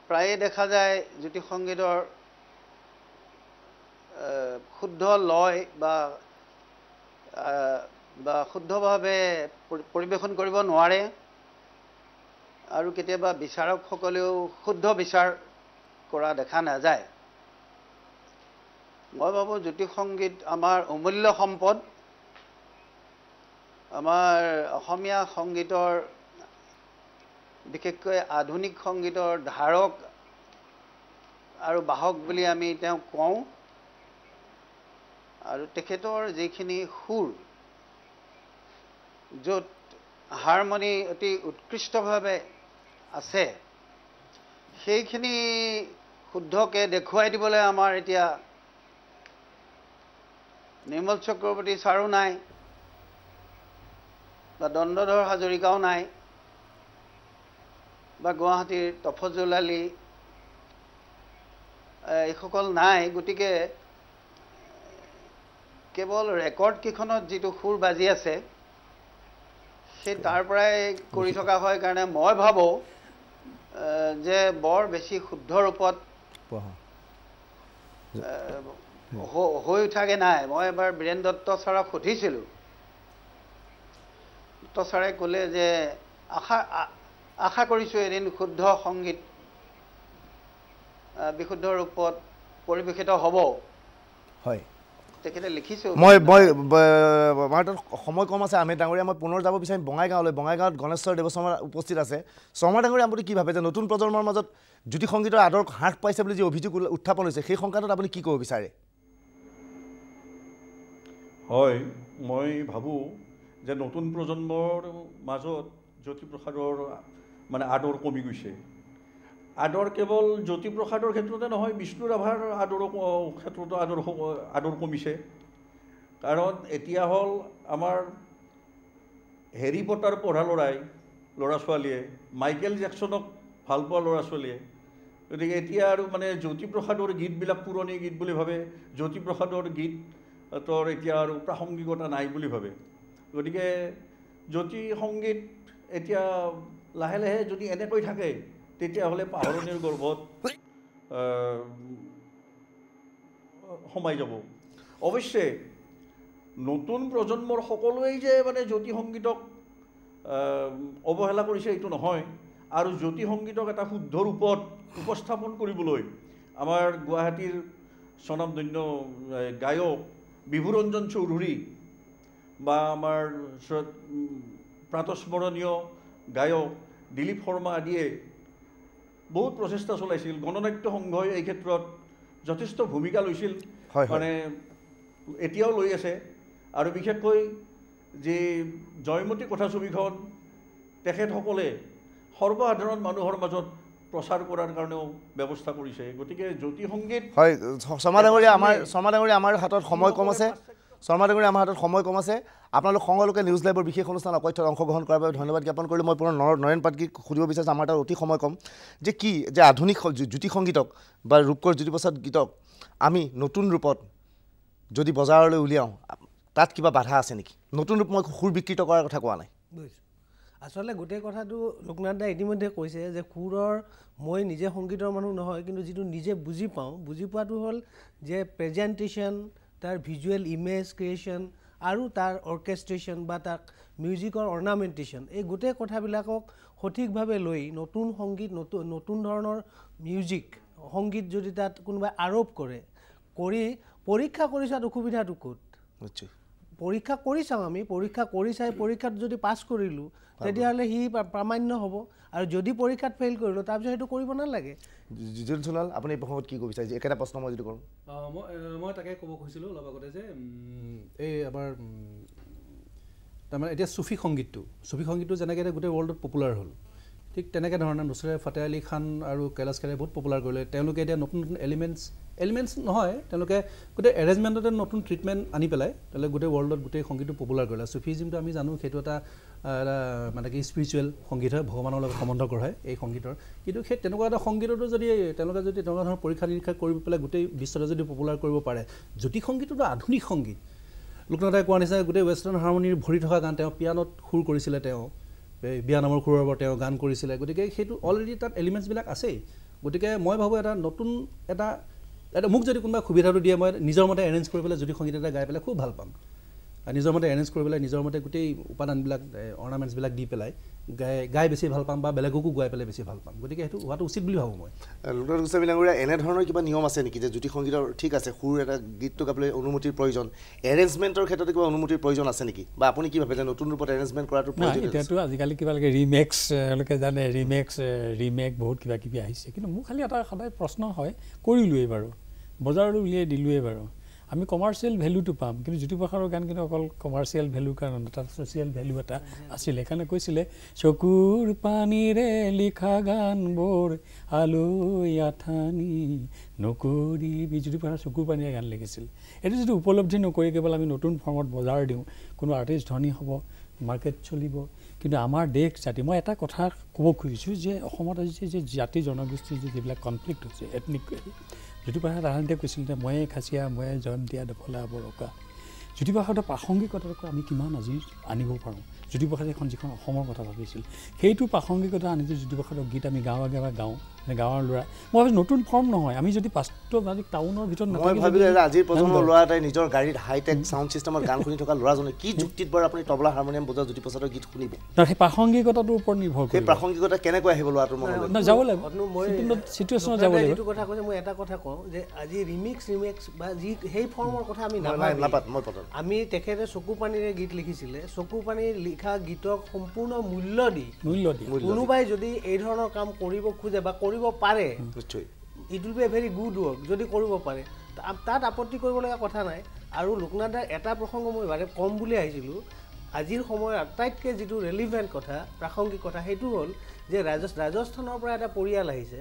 প্ৰায়ে দেখা যায় জ্যোতি সংগীতৰ শুদ্ধ লয় বা শুদ্ধভাৱে পৰিৱেশন কৰিব নোৱাৰে আৰু কেতিয়াবা বিচাৰকসকলেও শুদ্ধ বিচাৰ কৰা দেখা নাযায় মই ভাবো জ্যোতি সংগীত আমাৰ অমূল্য সম্পদ আমাৰ অসমীয়া সংগীতৰ বিশেষকৈ আধুনিক সংগীতৰ ধাৰক আৰু বাহক বুলি আমি তেওঁ কওঁ আৰু তেখেতৰ যিখিনি সুৰ য'ত হাৰমনি অতি উৎকৃষ্টভাৱে আছে সেইখিনি শুদ্ধকৈ দেখুৱাই দিবলৈ আমাৰ এতিয়া নিৰ্মল চক্ৰৱৰ্তী ছাৰো নাই বা দণ্ডধৰ হাজৰিকাও নাই বা গুৱাহাটীৰ তফজুল আলী এইসকল নাই গতিকে কেৱল ৰেকৰ্ড কেইখনত যিটো সুৰ বাজি আছে সেই তাৰ পৰাই কৰি থকা হয় কাৰণে মই ভাবোঁ যে বৰ বেছি শুদ্ধ ৰূপত হৈ উঠাগে নাই মই এবাৰ বীৰেন দত্ত ছাৰক সুধিছিলোঁ দত্ত ছাৰে ক'লে যে আশা কৰিছোঁ এদিন শুদ্ধ সংগীত বিশুদ্ধ ৰূপত পৰিৱেশিত হ'ব হয় তেখেতে লিখিছোঁ মই আমাৰ তাত সময় কম আছে আমি ডাঙৰীয়া মই পুনৰ যাব বিচাৰিম বঙাইগাঁৱলৈ বঙাইগাঁৱত গণেশ্বৰ দেৱশৰ্মা উপস্থিত আছে শৰ্মা ডাঙৰীয়া আপুনি কি ভাবে যে নতুন প্ৰজন্মৰ মাজত জ্যোতি সংগীতৰ আদৰ হ্ৰাস পাইছে বুলি যি অভিযোগ উত্থাপন হৈছে সেই সংক্ৰান্তত আপুনি কি ক'ব বিচাৰে হয় মই ভাবোঁ যে নতুন প্ৰজন্মৰ মাজত জ্যোতিপ্ৰসাদৰ মানে আদৰ কমি গৈছে আদৰ কেৱল জ্যোতিপ্ৰসাদৰ ক্ষেত্ৰতে নহয় বিষ্ণু ৰাভাৰ আদৰৰ ক্ষেত্ৰতো আদৰ কমিছে কাৰণ এতিয়া হ'ল আমাৰ হেৰি পটাৰ পঢ়া ল'ৰা ছোৱালীয়ে মাইকেল জেকছনক ভাল পোৱা ল'ৰা ছোৱালীয়ে গতিকে এতিয়া আৰু মানে জ্যোতিপ্ৰসাদৰ গীতবিলাক পুৰণি গীত বুলি ভাবে জ্যোতিপ্ৰসাদৰ গীতৰ এতিয়া আৰু প্ৰাসংগিকতা নাই বুলি ভাবে গতিকে জ্যোতি সংগীত এতিয়া লাহে লাহে যদি এনেকৈ থাকে তেতিয়াহ'লে পাহৰণিৰ গৰ্ভত সোমাই যাব অৱশ্যে নতুন প্ৰজন্মৰ সকলোৱেই যে মানে জ্যোতি সংগীতক অৱহেলা কৰিছে এইটো নহয় আৰু জ্যোতি সংগীতক এটা শুদ্ধ ৰূপত উপস্থাপন কৰিবলৈ আমাৰ গুৱাহাটীৰ স্বনামধন্য গায়ক বিভুৰঞ্জন চৌধুৰী বা আমাৰ প্ৰাতস্মৰণীয় গায়ক দিলীপ শৰ্মা আদিয়ে বহুত প্ৰচেষ্টা চলাইছিল গণনাট্য সংঘই এই ক্ষেত্ৰত যথেষ্ট ভূমিকা লৈছিল মানে এতিয়াও লৈ আছে আৰু বিশেষকৈ যে জয়মতী কথাছবিখন তেখেতসকলে সৰ্বসাধাৰণ মানুহৰ মাজত প্ৰচাৰ কৰাৰ কাৰণেও ব্যৱস্থা কৰিছে গতিকে জ্যোতি সংগীত হয় শৰ্মা ডাঙৰীয়া আমাৰ হাতত সময় কম আছে শৰ্মা ডাঙৰীয়া আমাৰ হাতত সময় কম আছে আপোনালোক সংগলোকে নিউজ লাইভৰ বিশেষ অনুষ্ঠান অকথ্যত অংশগ্ৰহণ কৰাৰ বাবে ধন্যবাদ জ্ঞাপন কৰিলোঁ মই পুনৰ নৰেন পাটকীক সুধিব বিচাৰিছোঁ আমাৰ তাত অতি সময় কম যে কি যে আধুনিক জ্যোতি সংগীতক বা ৰূপকৰ জ্যোতিপ্ৰসাদ গীতক আমি নতুন ৰূপত যদি বজাৰলৈ উলিয়াওঁ তাত কিবা বাধা আছে নেকি নতুন ৰূপ মই সুৰ বিকৃত কৰাৰ কথা কোৱা নাই বুজিছোঁ আচলতে গোটেই কথাটো লোকনাথ দাই ইতিমধ্যে কৈছে যে সুৰৰ মই নিজে সংগীতৰ মানুহ নহয় কিন্তু যিটো নিজে বুজি পাওঁ বুজি পোৱাটো হ'ল যে প্ৰেজেণ্টেশ্যন তাৰ ভিজুৱেল ইমেজ ক্ৰিয়েশ্যন আৰু তাৰ অৰ্কেষ্ট্ৰেশ্যন বা তাক মিউজিকৰ অৰ্নামেণ্টেশ্যন এই গোটেই কথাবিলাকক সঠিকভাৱে লৈ নতুন সংগীত নতুন ধৰণৰ মিউজিক সংগীত যদি তাত কোনোবাই আৰোপ কৰি পৰীক্ষা কৰি চোৱাত অসুবিধাটো ক'ত পৰীক্ষা কৰি চাওঁ আমি পৰীক্ষা কৰি চাই পৰীক্ষাত যদি পাছ কৰিলোঁ তেতিয়াহ'লে সি প্ৰামাণ্য হ'ব আৰু যদি পৰীক্ষাত ফেইল কৰিলোঁ তাৰপিছত সেইটো কৰিব নালাগে জিজুল চোলাল আপুনি এই প্ৰসংগত কি ক'ব বিচাৰিছে একেটা প্ৰশ্ন মই যদি কৰোঁ মই তাকে ক'ব খুজিছিলোঁ অলপ আগতে যে এই আমাৰ তাৰমানে এতিয়া চুফি সংগীতটো যেনেকৈ এতিয়া গোটেই ৱৰ্ল্ডত পপুলাৰ হ'ল ঠিক তেনেকৈ ধৰণে নুছৰাত ফাতে আলী খান আৰু কৈলাশ খেৰে বহুত পপুলাৰ কৰিলে তেওঁলোকে এতিয়া নতুন নতুন এলিমেণ্টছ নহয় তেওঁলোকে গোটেই এৰেঞ্জমেণ্টতে নতুন ট্ৰিটমেণ্ট আনি পেলাই তেওঁলোকে গোটেই ৱৰ্ল্ডত গোটেই সংগীতটো পপুলাৰ কৰিলে চুফিজিমটো আমি জানো সেইটো এটা মানে কি স্পিৰিচুৱেল সংগীত হয় ভগৱানৰ লগত সম্বন্ধ কৰা হয় এই সংগীতৰ কিন্তু সেই তেনেকুৱা এটা সংগীততো যদি তেওঁলোকে যদি তেনেকুৱা ধৰণৰ পৰীক্ষা নিৰীক্ষা কৰি পেলাই গোটেই বিশ্বতে যদি পপুলাৰ কৰিব পাৰে জ্যোতি সংগীতটো আধুনিক সংগীত লোকনাথে কোৱা নিচিনা গোটেই ৱেষ্টাৰ্ণ হাৰমনিৰ ভৰি থকা গান তেওঁ পিয়ানোত সুৰ কৰিছিলে তেওঁ বিয়া নামৰ সুৰৰ ওপৰত তেওঁ গান কৰিছিলে গতিকে সেইটো অলৰেডি তাত এলিমেণ্টছবিলাক আছেই গতিকে মই ভাবোঁ এটা নতুন এটা মোক যদি কোনোবা সুবিধাটো দিয়ে মই নিজৰ মতে এৰেঞ্জ কৰি পেলাই যদি সংগীত এটা গাই পেলাই খুব ভাল পাম নিজৰ মতে এৰেঞ্জ কৰি পেলাই নিজৰ মতে গোটেই উপাদানবিলাক অৰ্ণামেণ্টছবিলাক দি পেলাই গাই বেছি ভাল পাম বা বেলেগকো গাই পেলাই বেছি ভাল পাম গতিকে সেইটো হোৱাটো উচিত বুলি ভাবোঁ মই লোকনাথ গোস্বামী ডাঙৰীয়া এনেধৰণৰ কিবা নিয়ম আছে নেকি যে জ্যোতি সংগীতৰ ঠিক আছে সুৰ এটা গীতটো গাবলৈ অনুমতিৰ প্ৰয়োজন এৰেঞ্জমেণ্টৰ ক্ষেত্ৰত কিবা অনুমতিৰ প্ৰয়োজন আছে নেকি বা আপুনি কি ভাবে যে নতুন ৰূপত এৰেঞ্জমেণ্ট কৰাটো প্ৰয়োজন এতিয়াতো আজিকালি কিবা লাগে জানে ৰিমেক বহুত কিবা কিবি আহিছে কিন্তু মোৰ খালি এটা সদায় প্ৰশ্ন হয় কৰিলোৱেই বাৰু বজাৰলৈ উলিয়াই দিলোৱেই বাৰু আমি কমাৰ্চিয়েল ভেলুটো পাম কিন্তু জ্যোতিপ্ৰসাদৰ গান কিন্তু অকল কমাৰ্চিয়েল ভেলুৰ কাৰণে তাত ছ'চিয়েল ভেলু এটা আছিলে সেইকাৰণে কৈছিলে চকুৰ পানীৰে লিখা গানবোৰ আলৈ আঠানি নকৰিবি জ্যোতিপ্ৰসাদ চকুৰ পানীৰে গান লিখিছিল এইটো যদি উপলব্ধি নকৰি কেৱল আমি নতুন ফৰ্মত বজাৰ দিওঁ কোনো আৰ্টিষ্ট ধনী হ'ব মাৰ্কেট চলিব কিন্তু আমাৰ দেশ জাতি মই এটা কথা ক'ব খুজিছোঁ যে অসমত আজি যে জাতি জনগোষ্ঠীৰ যিবিলাক কনফ্লিক্ট হৈছে এথনিক জ্যোতিপ্ৰসাদ সাধাৰণতে কৈছিল যে ময়ে খাচীয়া ময়ে জয়ন্তীয়া দফলা বৰকা জ্যোতিপ্ৰসাদৰ প্ৰাসংগিকতাটো আমি কিমান আজি আনিব পাৰোঁ জ্যোতিপ্ৰসাদে এখন যিখন অসমৰ কথা ভাবিছিল সেইটো প্ৰাসংগিকতা আনি যে জ্যোতিপ্ৰসাদৰ গীত আমি গাঁৱে গাঁও গাঁৱৰ ল'ৰা মই ভাবিছোঁ নতুন ফৰ্ম নহয় আমি যদি বাস্তৱ টাউনৰ ভিতৰত মই ভাবিলোঁ যে আজিৰ প্ৰজন্মৰ ল'ৰা এটাই নিজৰ গাড়ীত হাইটেক চাউণ্ড ছিষ্টেমত গান শুনি থকা ল'ৰাজনে কি যুক্তিত বাৰু আপুনি তবলা হাৰমনিয়াম বজোৱা জ্যোতিপ্ৰসাদৰ গীত শুনিব সেই প্ৰাসংগিকতাটোৰ ওপৰত নিৰ্ভৰ কৰে সেই প্ৰাসংগিকতা কেনেকৈ আহিব ল'ৰাটোৰ মনলৈ যাব লাগিব চিটুৱেশ্যনত যাব লাগিব এইটো কথা কৈছে মই এটা কথা কওঁ যে আজি ৰিমিক্স বা যি সেই ফৰ্মৰ কথা আমি আমি তেখেতে চকু পানীৰে গীত লিখিছিলে চকু পানীৰ লিখা গীতক সম্পূৰ্ণ মূল্য দি কোনোবাই যদি এই ধৰণৰ কাম কৰিব খোজে বা কৰিব পাৰে it will B A very good work যদি কৰিব পাৰে তাত আপত্তি কৰিবলগীয়া কথা নাই আৰু লোকনাথ দাৰ এটা প্ৰসংগ মই বাৰে কম বুলি আহিছিলোঁ আজিৰ সময়ৰ আটাইতকৈ যিটো ৰেলিভেণ্ট কথা প্ৰাসংগিক কথা সেইটো হ'ল যে ৰাজস্থানৰ পৰা এটা পৰিয়াল আহিছে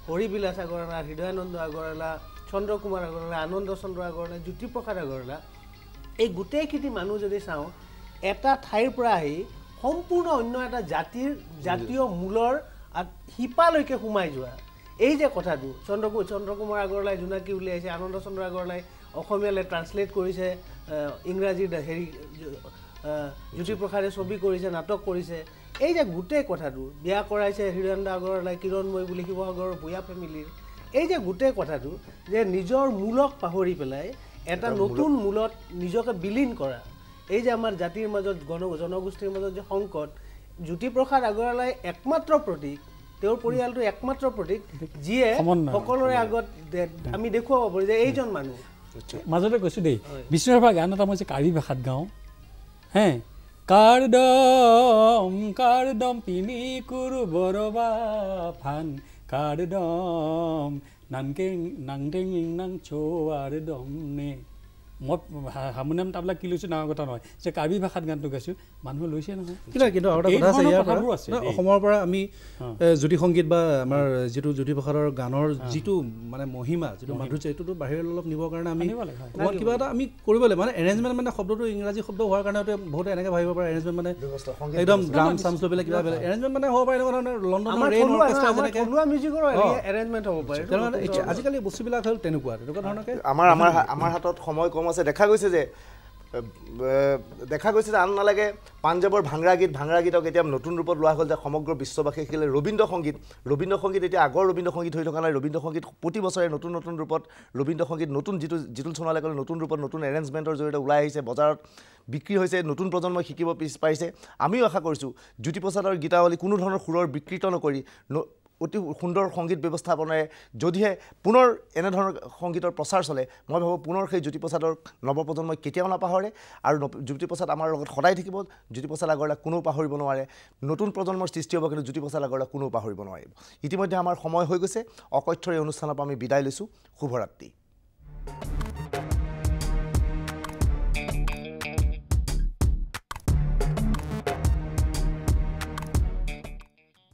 হৰিবিলাস আগৰৱালা হৃদয়ানন্দ আগৰৱালা চন্দ্ৰকুমাৰ আগৰৱালা আনন্দ চন্দ্ৰ আগৰৱালা জ্যোতিপ্ৰসাদ আগৰৱালা এই গোটেইখিনি মানুহ যদি চাওঁ এটা ঠাইৰ পৰা আহি সম্পূৰ্ণ অন্য এটা জাতীয় মূলৰ শিপালৈকে সোমাই যোৱা এই যে কথাটো চন্দ্ৰকুমাৰ আগৰৱালাই জোনাকী উলিয়াইছে আনন্দ চন্দ্ৰ আগৰৱালাই অসমীয়ালৈ ট্ৰান্সলেট কৰিছে ইংৰাজীত হেৰি জ্যোতিপ্ৰসাদে ছবি কৰিছে নাটক কৰিছে এই যে গোটেই কথাটো বিয়া কৰাইছে হৃদয়ানন্দ আগৰৱালাই কিৰণময় বুলি শিৱসাগৰৰ ভূঞা ফেমিলিৰ এই যে গোটেই কথাটো যে নিজৰ মূলক পাহৰি পেলাই এটা নতুন মূলত নিজকে বিলীন কৰা এই যে আমাৰ জাতিৰ মাজত জনগোষ্ঠীৰ মাজত যে সংকট জ্যোতিপ্ৰসাদ আগৰৱালাই একমাত্ৰ প্ৰতীক তেওঁৰ পৰিয়ালটো একমাত্ৰ প্ৰতীক যিয়ে সকলোৰে আগত আমি দেখুৱাব পাৰোঁ যে এইজন মানুহ মাজতে কৈছোঁ দেই বিষ্ণুৰ গান এটা মই যে কাৰ্বি ভাষাত গাওঁ হে কাৰ্ডম পিনি কুৰু বৰবা ফান কাৰ্ডম নাংটেং নাং চৌৱাৰ দম নে মই হাৰমনিয়াম তাবলা কি লৈছোঁ ডাঙৰ কথা নহয় যে কাৰ্বি ভাষাত গানটো গাইছোঁ মানুহে লৈছে নহয় কিন্তু আৰু এটা কথা আছে অসমৰ পৰা আমি জ্যোতি সংগীত বা আমাৰ যিটো জ্যোতিপ্ৰসাদৰ গানৰ যিটো মানে মহিমা যিটো মাধুৰ্য এইটোতো বাহিৰলৈ অলপ নিবৰ কাৰণে আমি কিবা এটা আমি কৰিব লাগিব মানে এৰেঞ্জমেণ্ট মানে শব্দটো ইংৰাজী শব্দ হোৱাৰ কাৰণে বহুতে এনেকৈ ভাবিব পাৰে এৰেঞ্জমেণ্ট মানে একদম ড্ৰাম চামছ লৈ পেলাই কিবা বেলেগ এৰেঞ্জমেণ্ট মানে হ'ব পাৰে এনেকুৱা ধৰণৰ লণ্ডনৰ ৰেইন অৰ্কেষ্ট্ৰা যেনেকৈ এৰেঞ্জমেণ্ট হ'ব পাৰে আজিকালি বস্তুবিলাক হ'ল তেনেকুৱা ধৰণকে আমাৰ হাতত সময় কম আছে দেখা গৈছে যে আন নালাগে পাঞ্জাৱৰ ভাংৰা গীতক এতিয়া নতুন ৰূপত লোৱা হ'ল যে সমগ্ৰ বিশ্ববাসীয়ে শিকিলে ৰবীন্দ্ৰ সংগীত এতিয়া আগৰ ৰবীন্দ্ৰ সংগীত হৈ থকা নাই ৰবীন্দ্ৰ সংগীত প্ৰতি বছৰে নতুন ৰূপত ৰবীন্দ্ৰ সংগীত নতুন যিটো সোণোৱালে ক'লে নতুন ৰূপত নতুন এৰেঞ্জমেণ্টৰ জৰিয়তে ওলাই আহিছে বজাৰত বিক্ৰী হৈছে নতুন প্ৰজন্মই শিকিব পাৰিছে আমিও আশা কৰিছোঁ জ্যোতিপ্ৰসাদৰ গীতাৱলী কোনো ধৰণৰ সুৰৰ বিকৃত নকৰি অতি সুন্দৰ সংগীত ব্যৱস্থাপনাৰে যদিহে পুনৰ এনেধৰণৰ সংগীতৰ প্ৰচাৰ চলে মই ভাবোঁ পুনৰ সেই জ্যোতিপ্ৰসাদৰ নৱপ্ৰজন্মই কেতিয়াও নাপাহৰে আৰু জ্যোতিপ্ৰসাদ আমাৰ লগত সদায় থাকিব জ্যোতিপ্ৰসাদ আগৰৱালাক কোনেও পাহৰিব নোৱাৰে নতুন প্ৰজন্মৰ সৃষ্টি হ'ব কিন্তু জ্যোতিপ্ৰসাদ আগৰৱালাক কোনেও পাহৰিব নোৱাৰিব ইতিমধ্যে আমাৰ সময় হৈ গৈছে অকথ্যৰ এই অনুষ্ঠানৰ পৰা আমি বিদায় লৈছোঁ শুভৰাত্ৰি